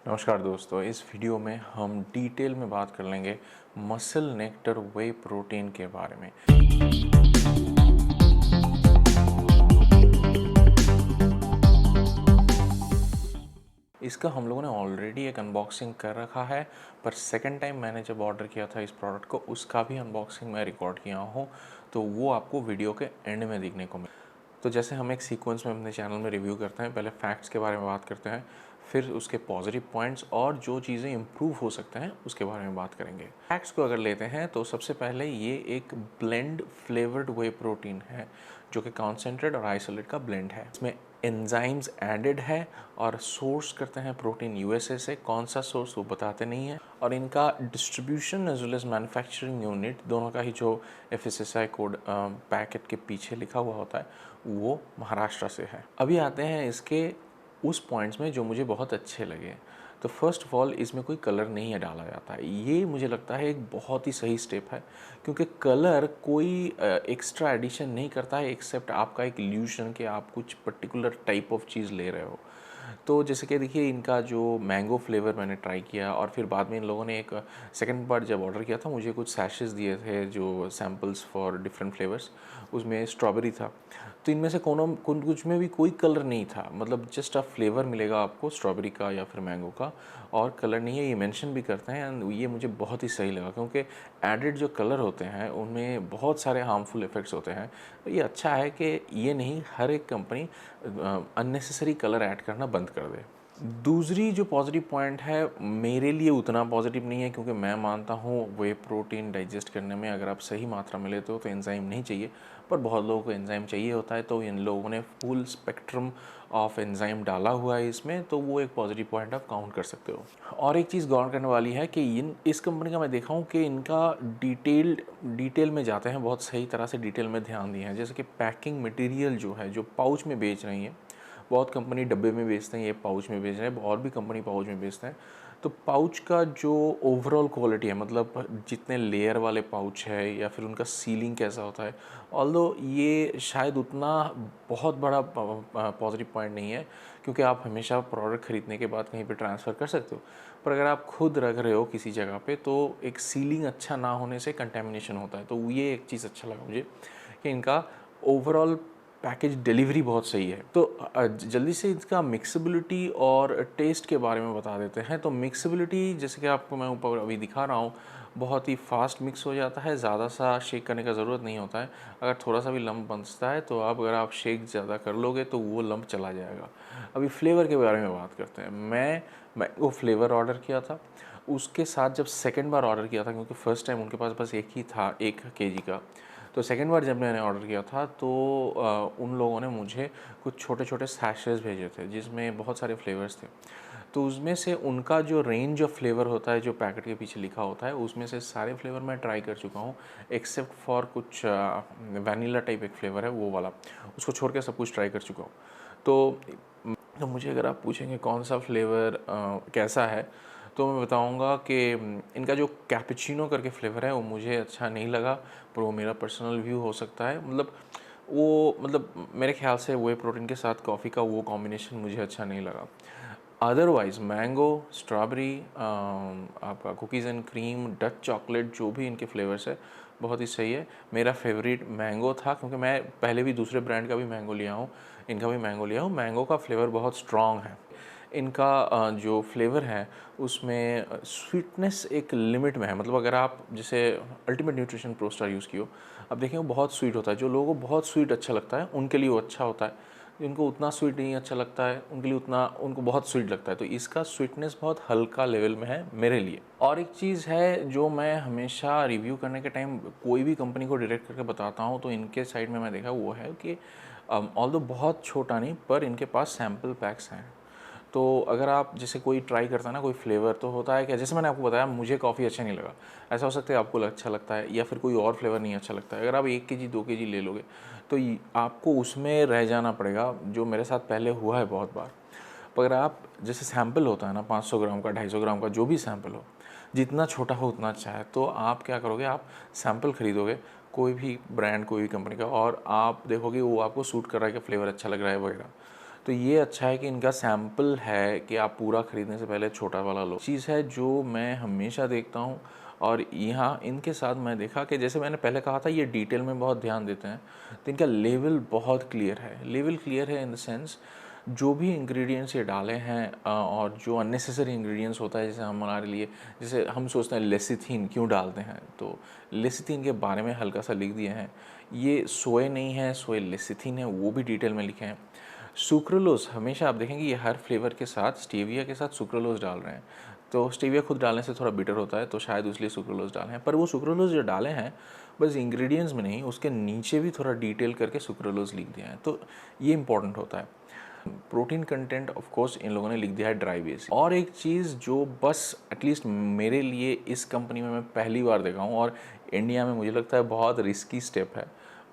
नमस्कार दोस्तों, इस वीडियो में हम डिटेल में बात कर लेंगे मसल नेक्टर वे प्रोटीन के बारे में। इसका हम लोगों ने ऑलरेडी एक अनबॉक्सिंग कर रखा है, पर सेकंड टाइम मैंने जब ऑर्डर किया था इस प्रोडक्ट को, उसका भी अनबॉक्सिंग मैं रिकॉर्ड किया हूँ, तो वो आपको वीडियो के एंड में देखने को मिले। तो जैसे हम एक सीक्वेंस में अपने चैनल में रिव्यू करते हैं, पहले फैक्ट्स के बारे में बात करते हैं, फिर उसके पॉजिटिव पॉइंट्स और जो चीज़ें इम्प्रूव हो सकते हैं उसके बारे में बात करेंगे। फैक्ट्स को अगर लेते हैं तो सबसे पहले ये एक ब्लेंड फ्लेवर्ड वे प्रोटीन है, जो कि कॉन्सेंट्रेट और आइसोलेट का ब्लेंड है। इसमें एंजाइम्स एडेड है और सोर्स करते हैं प्रोटीन यूएसए से। कौन सा सोर्स वो बताते नहीं है। और इनका distribution as well as manufacturing unit दोनों का ही जो एफएसएसआई कोड पैकेट के पीछे लिखा हुआ होता है वो महाराष्ट्र से है। अभी आते हैं इसके उस पॉइंट्स में जो मुझे बहुत अच्छे लगे। तो फर्स्ट ऑफ ऑल इसमें कोई कलर नहीं है डाला जाता है, ये मुझे लगता है एक बहुत ही सही स्टेप है, क्योंकि कलर कोई एक्स्ट्रा एडिशन नहीं करता है एक्सेप्ट आपका एक इल्यूशन कि आप कुछ पर्टिकुलर टाइप ऑफ चीज़ ले रहे हो। तो जैसे कि देखिए, इनका जो मैंगो फ्लेवर मैंने ट्राई किया और फिर बाद में इन लोगों ने एक सेकंड बार जब ऑर्डर किया था मुझे कुछ सैशेस दिए थे जो सैम्पल्स फॉर डिफरेंट फ्लेवर्स, उसमें स्ट्रॉबेरी था। तो इनमें से कुछ में भी कोई कलर नहीं था, मतलब जस्ट फ्लेवर मिलेगा आपको स्ट्रॉबेरी का या फिर मैंगो का, और कलर नहीं है, ये मेंशन भी करते हैं। एंड ये मुझे बहुत ही सही लगा, क्योंकि एडेड जो कलर होते हैं उनमें बहुत सारे हार्मफुल इफ़ेक्ट्स होते हैं। तो ये अच्छा है कि ये नहीं हर एक कंपनी अननेसेसरी कलर ऐड करना बंद कर दे। दूसरी जो पॉजिटिव पॉइंट है, मेरे लिए उतना पॉजिटिव नहीं है, क्योंकि मैं मानता हूँ वे प्रोटीन डाइजेस्ट करने में अगर आप सही मात्रा में लेते हो तो एंजाइम नहीं चाहिए, पर बहुत लोगों को एंजाइम चाहिए होता है। तो इन लोगों ने फुल स्पेक्ट्रम ऑफ एंजाइम डाला हुआ है इसमें, तो वो एक पॉजिटिव पॉइंट आप काउंट कर सकते हो। और एक चीज़ गौर करने वाली है कि इस कंपनी का मैं देखा हूँ कि इनका डिटेल में जाते हैं, बहुत सही तरह से डिटेल में ध्यान दिए हैं। जैसे कि पैकिंग मटेरियल जो है, जो पाउच में बेच रही है, बहुत कंपनी डब्बे में बेचते हैं, ये पाउच में बेच रहे हैं, और भी कंपनी पाउच में बेचते हैं। तो पाउच का जो ओवरऑल क्वालिटी है, मतलब जितने लेयर वाले पाउच है या फिर उनका सीलिंग कैसा होता है, ऑल्दो ये शायद उतना बहुत बड़ा पॉजिटिव पॉइंट नहीं है, क्योंकि आप हमेशा प्रोडक्ट ख़रीदने के बाद कहीं पे ट्रांसफ़र कर सकते हो। पर अगर आप खुद रख रहे हो किसी जगह पे, तो एक सीलिंग अच्छा ना होने से कंटेमिनेशन होता है। तो ये एक चीज़ अच्छा लगा मुझे कि इनका ओवरऑल पैकेज डिलीवरी बहुत सही है। तो जल्दी से इसका मिक्सिबिलिटी और टेस्ट के बारे में बता देते हैं। तो मिक्सिबिलिटी, जैसे कि आपको मैं ऊपर अभी दिखा रहा हूँ, बहुत ही फास्ट मिक्स हो जाता है, ज़्यादा सा शेक करने का ज़रूरत नहीं होता है। अगर थोड़ा सा भी लंप बचता है तो अगर आप शेक ज़्यादा कर लोगे तो वो लंप चला जाएगा। अभी फ्लेवर के बारे में बात करते हैं। मैं वो फ्लेवर ऑर्डर किया था, उसके साथ जब सेकेंड बार ऑर्डर किया था, क्योंकि फ़र्स्ट टाइम उनके पास बस एक ही था 1 केजी का, तो सेकेंड बार जब मैंने ऑर्डर किया था तो उन लोगों ने मुझे कुछ छोटे छोटे सैशेस भेजे थे जिसमें बहुत सारे फ्लेवर्स थे। तो उसमें से उनका जो रेंज ऑफ फ्लेवर होता है, जो पैकेट के पीछे लिखा होता है, उसमें से सारे फ्लेवर मैं ट्राई कर चुका हूँ, एक्सेप्ट फॉर कुछ वैनिला टाइप एक फ्लेवर है वो वाला, उसको छोड़ के सब कुछ ट्राई कर चुका हूँ। तो मुझे अगर आप पूछेंगे कौन सा फ्लेवर कैसा है, तो मैं बताऊंगा कि इनका जो कैपुचिनो करके फ्लेवर है वो मुझे अच्छा नहीं लगा, पर वो मेरा पर्सनल व्यू हो सकता है। मतलब मेरे ख्याल से वे प्रोटीन के साथ कॉफ़ी का वो कॉम्बिनेशन मुझे अच्छा नहीं लगा। अदरवाइज़ मैंगो, स्ट्रॉबेरी, आपका cookies and cream, Dutch chocolate, जो भी इनके फ्लेवर्स है बहुत ही सही है। मेरा फेवरेट मैंगो था, क्योंकि मैं पहले भी दूसरे ब्रांड का भी मैंगो लिया हूँ, इनका भी मैंगो लिया हूँ। मैंगो का फ्लेवर बहुत स्ट्रॉन्ग है। इनका जो फ्लेवर है उसमें स्वीटनेस एक लिमिट में है। मतलब अगर आप जैसे ultimate nutrition pro star use किए हो, अब देखें वो बहुत स्वीट होता है। जो लोगों को बहुत स्वीट अच्छा लगता है उनके लिए वो अच्छा होता है, जिनको उतना स्वीट नहीं अच्छा लगता है उनके लिए उनको बहुत स्वीट लगता है। तो इसका स्वीटनेस बहुत हल्का लेवल में है मेरे लिए। और एक चीज़ है जो मैं हमेशा रिव्यू करने के टाइम कोई भी कंपनी को डायरेक्ट करके बताता हूँ, तो इनके साइड में मैं देखा वो है कि ऑल्दो बहुत छोटा नहीं, पर इनके पास सैम्पल पैक्स हैं। तो अगर आप जैसे कोई ट्राई करता है ना कोई फ्लेवर, तो होता है कि जैसे मैंने आपको बताया मुझे कॉफ़ी अच्छा नहीं लगा, ऐसा हो सकता है आपको अच्छा लगता है, या फिर कोई और फ्लेवर नहीं अच्छा लगता है। अगर आप 1 केजी 2 केजी ले लोगे तो आपको उसमें रह जाना पड़ेगा, जो मेरे साथ पहले हुआ है बहुत बार। पर अगर आप जैसे सैंपल होता है ना 500 ग्राम का, 250 ग्राम का, जो भी सैंपल हो, जितना छोटा हो उतना अच्छा है। तो आप क्या करोगे, आप सैंपल खरीदोगे कोई भी ब्रांड, कोई भी कंपनी का, और आप देखोगे वो आपको सूट कर रहा है कि फ्लेवर अच्छा लग रहा है वगैरह। तो ये अच्छा है कि इनका सैम्पल है कि आप पूरा ख़रीदने से पहले छोटा वाला लो। चीज़ है जो मैं हमेशा देखता हूँ और यहाँ इनके साथ मैं देखा कि जैसे मैंने पहले कहा था ये डिटेल में बहुत ध्यान देते हैं, तो इनका लेवल बहुत क्लियर है। लेवल क्लियर है इन द सेंस जो भी इंग्रेडिएंट्स ये डाले हैं और जो अननेसेसरी इंग्रेडिएंट्स होता है, जैसे हमारे लिए, जैसे हम सोचते हैं लेसिथिन क्यों डालते हैं, तो लेसिथिन के बारे में हल्का सा लिख दिए हैं। ये सोए नहीं है, सोए लेसिथिन है, वो भी डिटेल में लिखे हैं। सुक्रोलोज हमेशा आप देखेंगे ये हर फ्लेवर के साथ स्टेविया के साथ सुक्रोलोज डाल रहे हैं, तो स्टेविया खुद डालने से थोड़ा बिटर होता है, तो शायद इसलिए सुक्रोलोज डाले हैं। पर वो सुक्रोलोज जो डाले हैं बस इंग्रेडिएंट्स में नहीं, उसके नीचे भी थोड़ा डिटेल करके सुक्रोलोज लिख दिया है, तो ये इंपॉर्टेंट होता है। Protein content of course in लोगों ने लिख दिया है ड्राई बेस। और एक चीज़ जो बस एटलीस्ट मेरे लिए इस कंपनी में मैं पहली बार देखा हूँ और इंडिया में मुझे लगता है बहुत रिस्की स्टेप है,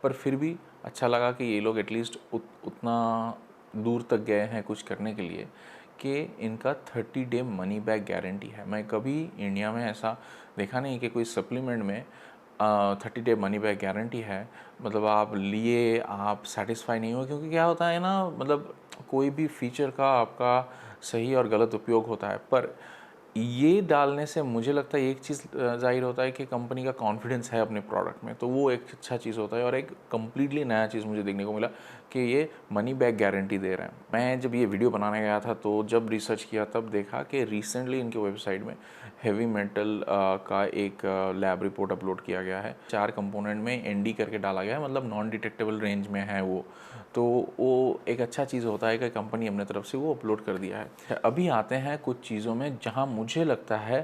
पर फिर भी अच्छा लगा कि ये लोग एटलीस्ट उतना दूर तक गए हैं कुछ करने के लिए कि इनका 30 डे मनी बैक गारंटी है। मैं कभी इंडिया में ऐसा देखा नहीं कि कोई सप्लीमेंट में 30 डे मनी बैक गारंटी है। मतलब आप लिए आप सेटिस्फाई नहीं हो, क्योंकि क्या होता है ना, मतलब कोई भी फीचर का आपका सही और गलत उपयोग होता है, पर ये डालने से मुझे लगता है एक चीज़ ज़ाहिर होता है कि कंपनी का कॉन्फिडेंस है अपने प्रोडक्ट में, तो वो एक अच्छा चीज़ होता है। और एक कम्प्लीटली नया चीज़ मुझे देखने को मिला कि ये मनी बैक गारंटी दे रहे हैं। मैं जब ये वीडियो बनाने गया था तो जब रिसर्च किया तब देखा कि रिसेंटली इनके वेबसाइट में हेवी मेटल का एक लैब रिपोर्ट अपलोड किया गया है। 4 कंपोनेंट में एनडी करके डाला गया है, मतलब नॉन डिटेक्टेबल रेंज में है वो, तो वो एक अच्छा चीज़ होता है कि कंपनी अपने तरफ से वो अपलोड कर दिया है। अभी आते हैं कुछ चीज़ों में जहां मुझे लगता है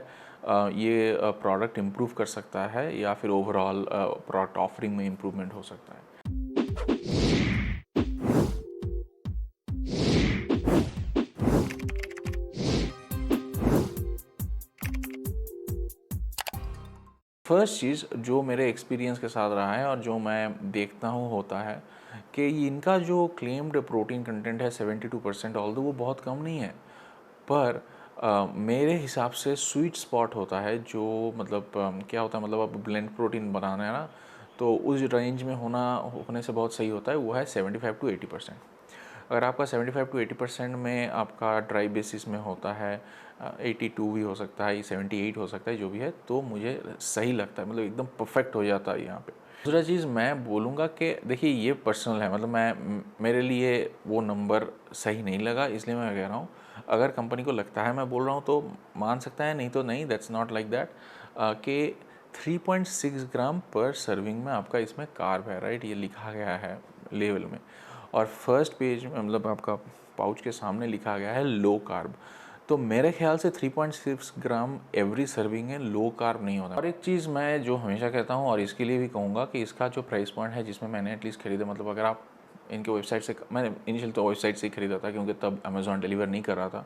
ये प्रोडक्ट इम्प्रूव कर सकता है या फिर ओवरऑल प्रोडक्ट ऑफरिंग में इम्प्रूवमेंट हो सकता है। फर्स्ट चीज़ जो मेरे एक्सपीरियंस के साथ रहा है और जो मैं देखता हूँ होता है कि इनका जो क्लेम्ड प्रोटीन कंटेंट है 72%, ऑल्दो वो बहुत कम नहीं है, पर मेरे हिसाब से स्वीट स्पॉट होता है जो मतलब क्या होता है, मतलब आप ब्लेंड प्रोटीन बनाना है ना, तो उस रेंज में होने से बहुत सही होता है, वो है 75 टू 80%। अगर आपका 75 टू 80% में आपका ड्राई बेसिस में होता है, 82 भी हो सकता है, 78 हो सकता है, जो भी है, तो मुझे सही लगता है, मतलब एकदम परफेक्ट हो जाता है यहाँ पे। दूसरा चीज़ मैं बोलूँगा कि देखिए ये पर्सनल है, मतलब मेरे लिए वो नंबर सही नहीं लगा, इसलिए मैं कह रहा हूँ अगर कंपनी को लगता है मैं बोल रहा हूँ तो मान सकता है, नहीं तो नहीं, दैट्स नॉट लाइक दैट। कि 3.6 ग्राम पर सर्विंग में आपका इसमें कार्ब है, राइट, ये लिखा गया है लेवल में, और फर्स्ट पेज में मतलब आपका पाउच के सामने लिखा गया है लो कार्ब, तो मेरे ख्याल से 3.6 ग्राम एवरी सर्विंग है, लो कार्ब नहीं होता। और एक चीज़ मैं जो हमेशा कहता हूँ और इसके लिए भी कहूँगा कि इसका जो प्राइस पॉइंट है जिसमें मैंने एटलीस्ट खरीदा, मतलब अगर आप इनके वेबसाइट से, मैंने इनिशियल तो वेबसाइट से ही खरीदा था क्योंकि तब अमेज़ॉन डिलीवर नहीं कर रहा था,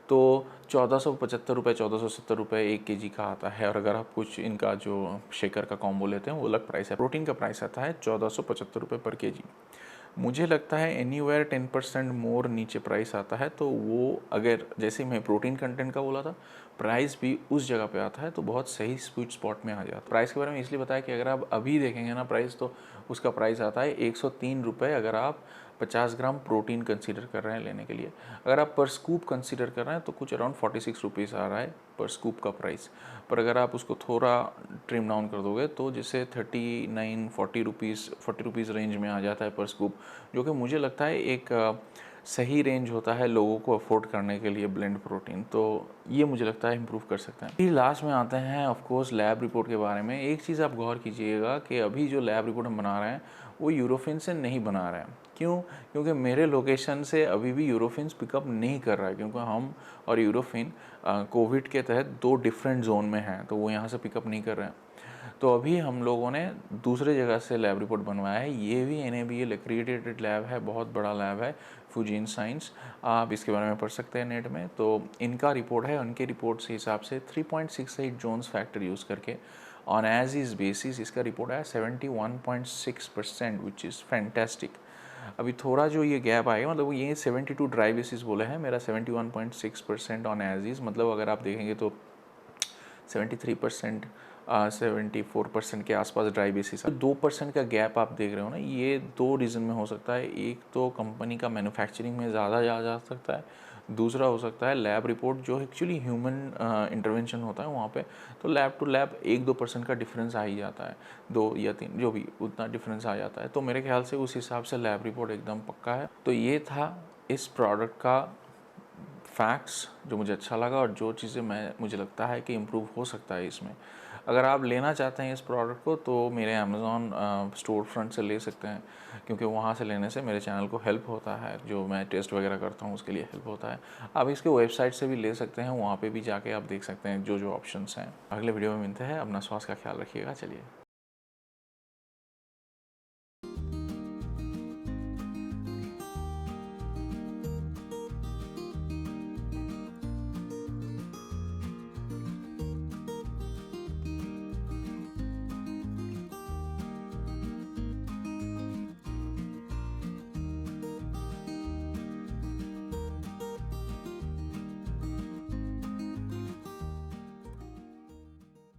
तो 1475 रुपये 1470 रुपये 1 केजी का आता है। और अगर आप कुछ इनका जो शेकर का कॉम्बो लेते हैं वो अलग प्राइस है। प्रोटीन का प्राइस आता है 1475 रुपये पर केजी। मुझे लगता है एनीवेयर 10% मोर नीचे प्राइस आता है, तो वो अगर जैसे मैं प्रोटीन कंटेंट का बोला था, प्राइस भी उस जगह पे आता है, तो बहुत सही स्वीट स्पॉट में आ जाता है। प्राइस के बारे में इसलिए बताया कि अगर आप अभी देखेंगे ना प्राइस, तो उसका प्राइस आता है 103 रुपये अगर आप 50 ग्राम प्रोटीन कंसीडर कर रहे हैं लेने के लिए। अगर आप पर स्कूप कंसीडर कर रहे हैं तो कुछ अराउंड 46 रुपीज़ आ रहा है पर स्कूप का प्राइस। पर अगर आप उसको थोड़ा ट्रिम डाउन कर दोगे तो जैसे 39 40 रुपीज़ रेंज में आ जाता है पर स्कूप, जो कि मुझे लगता है एक सही रेंज होता है लोगों को अफोर्ड करने के लिए ब्लेंड प्रोटीन, तो ये मुझे लगता है इम्प्रूव कर सकते हैं। फिर लास्ट में आते हैं ऑफ कोर्स लैब रिपोर्ट के बारे में। एक चीज़ आप गौर कीजिएगा कि अभी जो लैब रिपोर्ट हम बना रहे हैं वो यूरोफिन से नहीं बना रहे हैं। क्यों? क्योंकि मेरे लोकेशन से अभी भी यूरोफिन्स पिकअप नहीं कर रहा है, क्योंकि हम और यूरोफिन कोविड के तहत 2 डिफरेंट जोन में हैं, तो वो यहाँ से पिकअप नहीं कर रहे हैं। तो अभी हम लोगों ने दूसरे जगह से लैब रिपोर्ट बनवाया है। ये भी NABL एक्रीडिटेड लैब है, बहुत बड़ा लैब है, फ्यूजिन साइंस। आप इसके बारे में पढ़ सकते हैं नेट में। तो इनका रिपोर्ट है, उनके रिपोर्ट से हिसाब से 3.68 जोन्स फैक्टर यूज़ करके ऑन एज इज बेसिस इसका रिपोर्ट है 71.6%, विच इज़ फैंटेस्टिक। अभी थोड़ा जो ये गैप आएगा, मतलब ये 72 ड्राई बेसिस बोले हैं, मेरा 71.6% ऑन एज इज़, मतलब अगर आप देखेंगे तो 73% 74% के आसपास ड्राई बेसिस। 2% का गैप आप देख रहे हो ना, ये 2 रीज़न में हो सकता है। एक तो कंपनी का मैन्युफैक्चरिंग में ज़्यादा जा सकता है, दूसरा हो सकता है लैब रिपोर्ट जो एक्चुअली ह्यूमन इंटरवेंशन होता है वहाँ पे, तो लैब टू लैब 1-2% का डिफरेंस आ ही जाता है, 2 या 3 जो भी उतना डिफरेंस आ जाता है। तो मेरे ख्याल से उस हिसाब से लैब रिपोर्ट एकदम पक्का है। तो ये था इस प्रोडक्ट का फैक्ट्स जो मुझे अच्छा लगा और जो चीज़ें मुझे लगता है कि इम्प्रूव हो सकता है इसमें। अगर आप लेना चाहते हैं इस प्रोडक्ट को तो मेरे अमेज़ॉन स्टोर फ्रंट से ले सकते हैं, क्योंकि वहाँ से लेने से मेरे चैनल को हेल्प होता है, जो मैं टेस्ट वगैरह करता हूँ उसके लिए हेल्प होता है। आप इसके वेबसाइट से भी ले सकते हैं, वहाँ पे भी जाके आप देख सकते हैं जो जो ऑप्शंस हैं। अगले वीडियो में मिलते हैं, अपना स्वास्थ्य का ख्याल रखिएगा। चलिए।